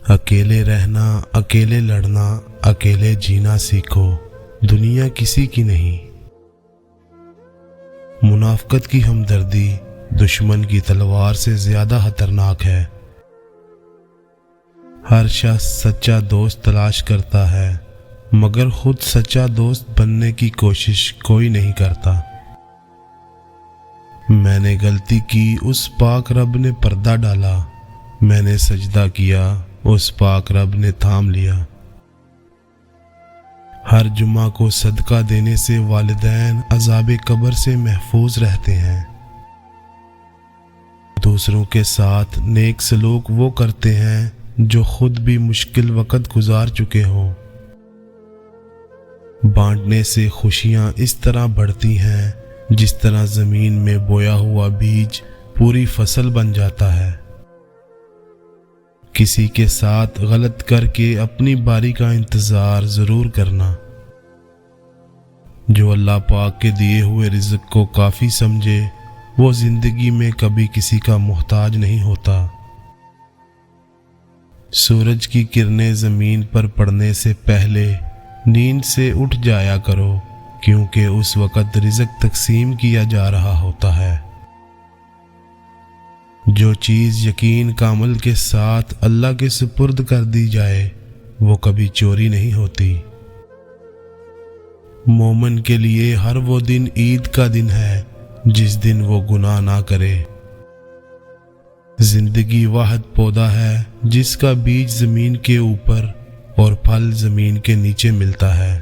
اکیلے رہنا، اکیلے لڑنا، اکیلے جینا سیکھو، دنیا کسی کی نہیں۔ منافقت کی ہمدردی دشمن کی تلوار سے زیادہ خطرناک ہے۔ ہر شخص سچا دوست تلاش کرتا ہے، مگر خود سچا دوست بننے کی کوشش کوئی نہیں کرتا۔ میں نے غلطی کی، اس پاک رب نے پردہ ڈالا، میں نے سجدہ کیا، اس پاک رب نے تھام لیا۔ ہر جمعہ کو صدقہ دینے سے والدین عذاب قبر سے محفوظ رہتے ہیں۔ دوسروں کے ساتھ نیک سلوک وہ کرتے ہیں جو خود بھی مشکل وقت گزار چکے ہوں۔ بانٹنے سے خوشیاں اس طرح بڑھتی ہیں جس طرح زمین میں بویا ہوا بیج پوری فصل بن جاتا ہے۔ کسی کے ساتھ غلط کر کے اپنی باری کا انتظار ضرور کرنا۔ جو اللہ پاک کے دیے ہوئے رزق کو کافی سمجھے وہ زندگی میں کبھی کسی کا محتاج نہیں ہوتا۔ سورج کی کرنیں زمین پر پڑنے سے پہلے نیند سے اٹھ جایا کرو، کیونکہ اس وقت رزق تقسیم کیا جا رہا ہوتا ہے۔ جو چیز یقین کامل کے ساتھ اللہ کے سپرد کر دی جائے وہ کبھی چوری نہیں ہوتی۔ مومن کے لیے ہر وہ دن عید کا دن ہے جس دن وہ گناہ نہ کرے۔ زندگی واحد پودا ہے جس کا بیج زمین کے اوپر اور پھل زمین کے نیچے ملتا ہے۔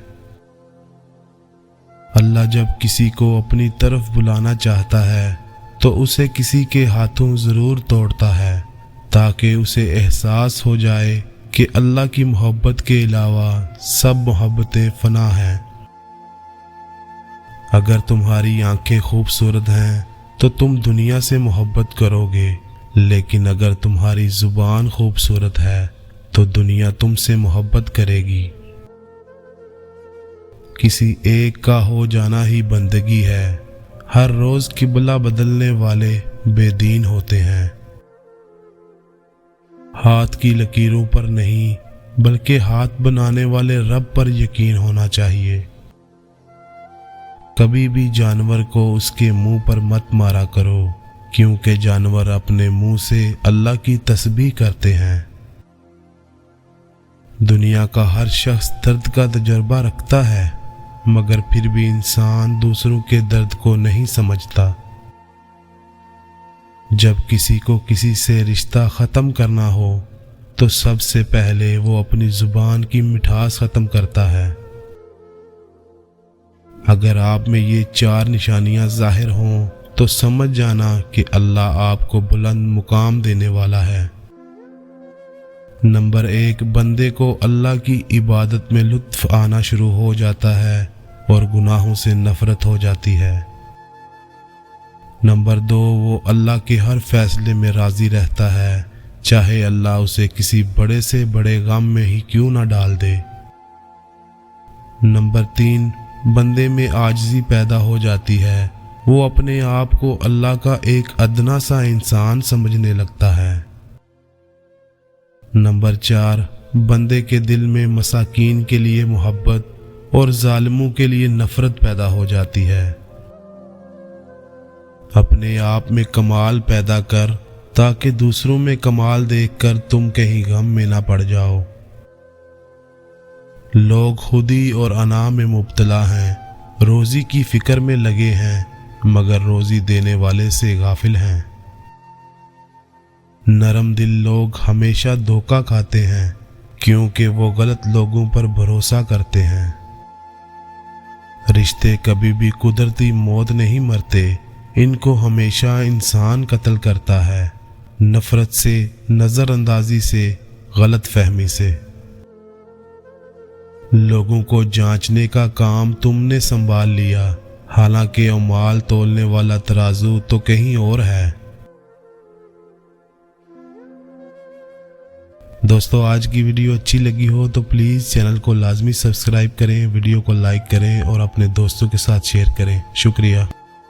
اللہ جب کسی کو اپنی طرف بلانا چاہتا ہے تو اسے کسی کے ہاتھوں ضرور توڑتا ہے، تاکہ اسے احساس ہو جائے کہ اللہ کی محبت کے علاوہ سب محبتیں فنا ہیں۔ اگر تمہاری آنکھیں خوبصورت ہیں تو تم دنیا سے محبت کرو گے، لیکن اگر تمہاری زبان خوبصورت ہے تو دنیا تم سے محبت کرے گی۔ کسی ایک کا ہو جانا ہی بندگی ہے۔ ہر روز قبلہ بدلنے والے بے دین ہوتے ہیں۔ ہاتھ کی لکیروں پر نہیں بلکہ ہاتھ بنانے والے رب پر یقین ہونا چاہیے۔ کبھی بھی جانور کو اس کے منہ پر مت مارا کرو، کیونکہ جانور اپنے منہ سے اللہ کی تسبیح کرتے ہیں۔ دنیا کا ہر شخص درد کا تجربہ رکھتا ہے، مگر پھر بھی انسان دوسروں کے درد کو نہیں سمجھتا۔ جب کسی کو کسی سے رشتہ ختم کرنا ہو تو سب سے پہلے وہ اپنی زبان کی مٹھاس ختم کرتا ہے۔ اگر آپ میں یہ 4 نشانیاں ظاہر ہوں تو سمجھ جانا کہ اللہ آپ کو بلند مقام دینے والا ہے۔ نمبر 1، بندے کو اللہ کی عبادت میں لطف آنا شروع ہو جاتا ہے اور گناہوں سے نفرت ہو جاتی ہے۔ نمبر 2، وہ اللہ کے ہر فیصلے میں راضی رہتا ہے، چاہے اللہ اسے کسی بڑے سے بڑے غم میں ہی کیوں نہ ڈال دے۔ نمبر 3، بندے میں عاجزی پیدا ہو جاتی ہے، وہ اپنے آپ کو اللہ کا ایک ادنا سا انسان سمجھنے لگتا ہے۔ نمبر 4، بندے کے دل میں مساکین کے لیے محبت اور ظالموں کے لیے نفرت پیدا ہو جاتی ہے۔ اپنے آپ میں کمال پیدا کر تاکہ دوسروں میں کمال دیکھ کر تم کہیں غم میں نہ پڑ جاؤ۔ لوگ خودی اور انا میں مبتلا ہیں، روزی کی فکر میں لگے ہیں مگر روزی دینے والے سے غافل ہیں۔ نرم دل لوگ ہمیشہ دھوکہ کھاتے ہیں کیونکہ وہ غلط لوگوں پر بھروسہ کرتے ہیں۔ رشتے کبھی بھی قدرتی موت نہیں مرتے، ان کو ہمیشہ انسان قتل کرتا ہے، نفرت سے، نظر اندازی سے، غلط فہمی سے۔ لوگوں کو جانچنے کا کام تم نے سنبھال لیا، حالانکہ اعمال تولنے والا ترازو تو کہیں اور ہے۔ دوستو، آج کی ویڈیو اچھی لگی ہو تو پلیز چینل کو لازمی سبسکرائب کریں، ویڈیو کو لائک کریں اور اپنے دوستوں کے ساتھ شیئر کریں۔ شکریہ۔